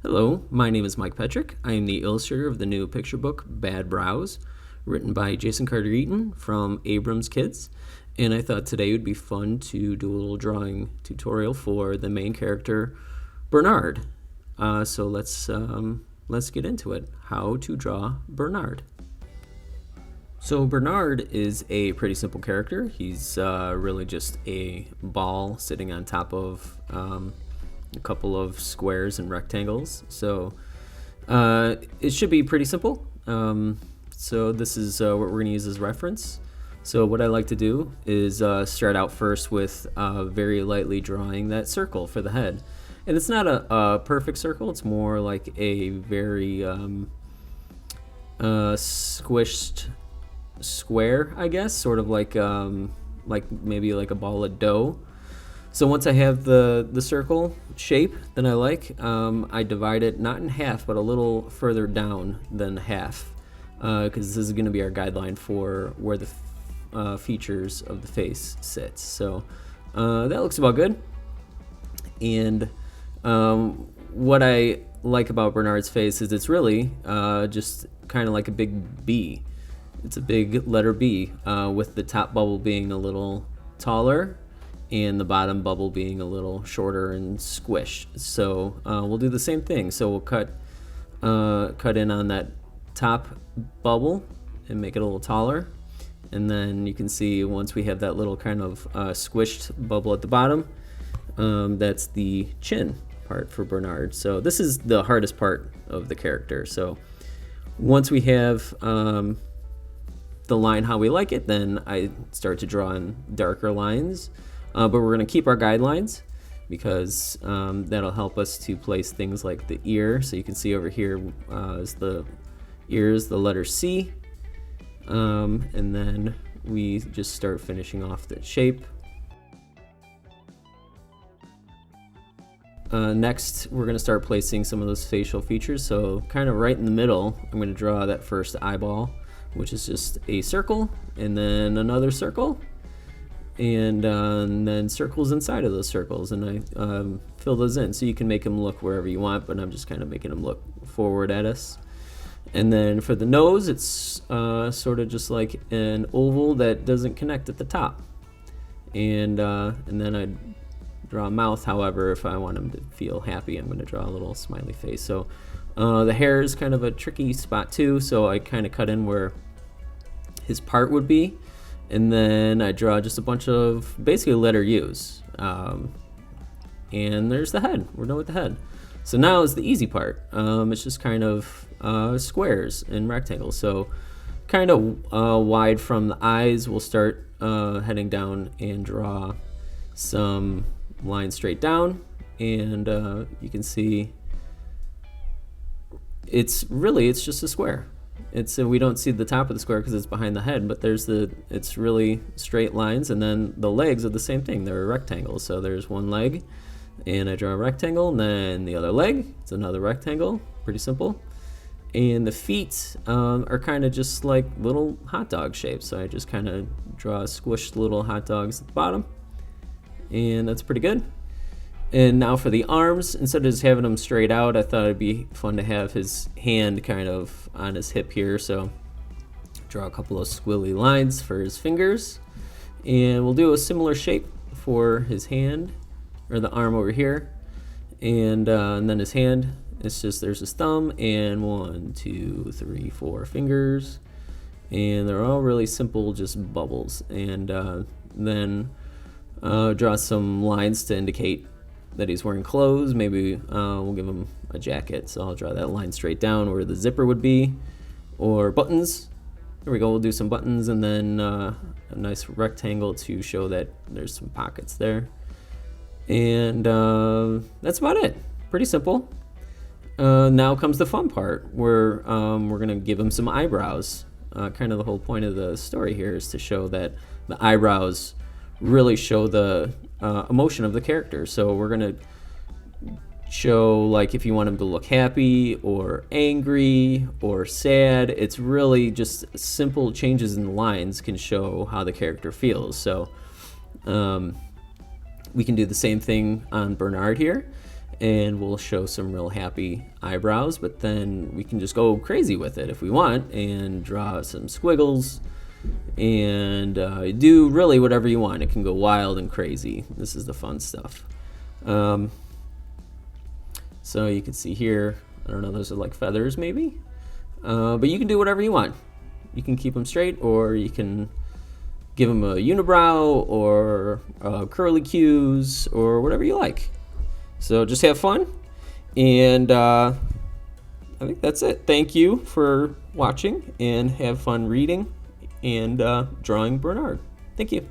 Hello, my name is Mike Petrik. I am the illustrator of the new picture book Bad Brows, written by Jason Carter Eaton from Abrams Kids. And I thought today would be fun to do a little drawing tutorial for the main character, Bernard. So let's get into it. How to draw Bernard. So Bernard is a pretty simple character. He's really just a ball sitting on top of a couple of squares and rectangles. So it should be pretty simple. So this is what we're going to use as reference. So what I like to do is start out first with very lightly drawing that circle for the head. And it's not a perfect circle. It's more like a very squished square, I guess, sort of like maybe like a ball of dough. So once I have the circle shape that I like, I divide it not in half, but a little further down than half, because this is going to be our guideline for where the features of the face sits. So that looks about good. And what I like about Bernard's face is it's really just kind of like a big B. It's a big letter B, with the top bubble being a little taller and the bottom bubble being a little shorter and squished. So we'll do the same thing. So we'll cut in on that top bubble and make it a little taller. And then you can see once we have that little kind of squished bubble at the bottom, that's the chin part for Bernard. So this is the hardest part of the character. So once we have the line how we like it, then I start to draw in darker lines. But we're going to keep our guidelines because that'll help us to place things like the ear. So you can see over here is the ears, the letter C. And then we just start finishing off the shape. Next, we're going to start placing some of those facial features. So kind of right in the middle, I'm going to draw that first eyeball, which is just a circle, and then another circle. And then circles inside of those circles, and I fill those in. So you can make them look wherever you want, but I'm just kind of making them look forward at us. And then for the nose, it's sort of just like an oval that doesn't connect at the top. And then I draw a mouth. However, if I want him to feel happy, I'm going to draw a little smiley face. So the hair is kind of a tricky spot too, so I kind of cut in where his part would be. And then I draw just a bunch of basically letter U's. And there's the head. We're done with the head. So now is the easy part. It's just kind of squares and rectangles. So kind of wide from the eyes, we'll start heading down and draw some lines straight down. And you can see it's just a square. We don't see the top of the square because it's behind the head, but it's really straight lines, and then the legs are the same thing. They're rectangles. So there's one leg, and I draw a rectangle, and then the other leg, it's another rectangle. Pretty simple. And the feet are kind of just like little hot dog shapes. So I just kind of draw squished little hot dogs at the bottom, and that's pretty good. And now for the arms, instead of just having them straight out, I thought it'd be fun to have his hand kind of on his hip here. So draw a couple of squiggly lines for his fingers. And we'll do a similar shape for his hand, or the arm over here. And then his hand, there's his thumb, and 1, 2, 3, 4 fingers. And they're all really simple, just bubbles. And then draw some lines to indicate that he's wearing clothes. Maybe we'll give him a jacket, so I'll draw that line straight down where the zipper would be, or buttons. There we go. We'll do some buttons, and then a nice rectangle to show that there's some pockets there. And that's about it. Pretty simple. Now comes the fun part, where we're gonna give him some eyebrows. Kind of the whole point of the story here is to show that the eyebrows really show the emotion of the character. So we're gonna show, like, if you want him to look happy or angry or sad, it's really just simple changes in the lines can show how the character feels. So we can do the same thing on Bernard here. and we'll show some real happy eyebrows, but then we can just go crazy with it if we want and draw some squiggles and do really whatever you want. It can go wild and crazy. This is the fun stuff. So you can see here, I don't know, those are like feathers maybe, but you can do whatever you want. You can keep them straight, or you can give them a unibrow or curly cues or whatever you like. So just have fun, and I think that's it. Thank you for watching, and have fun reading and drawing Bernard. Thank you.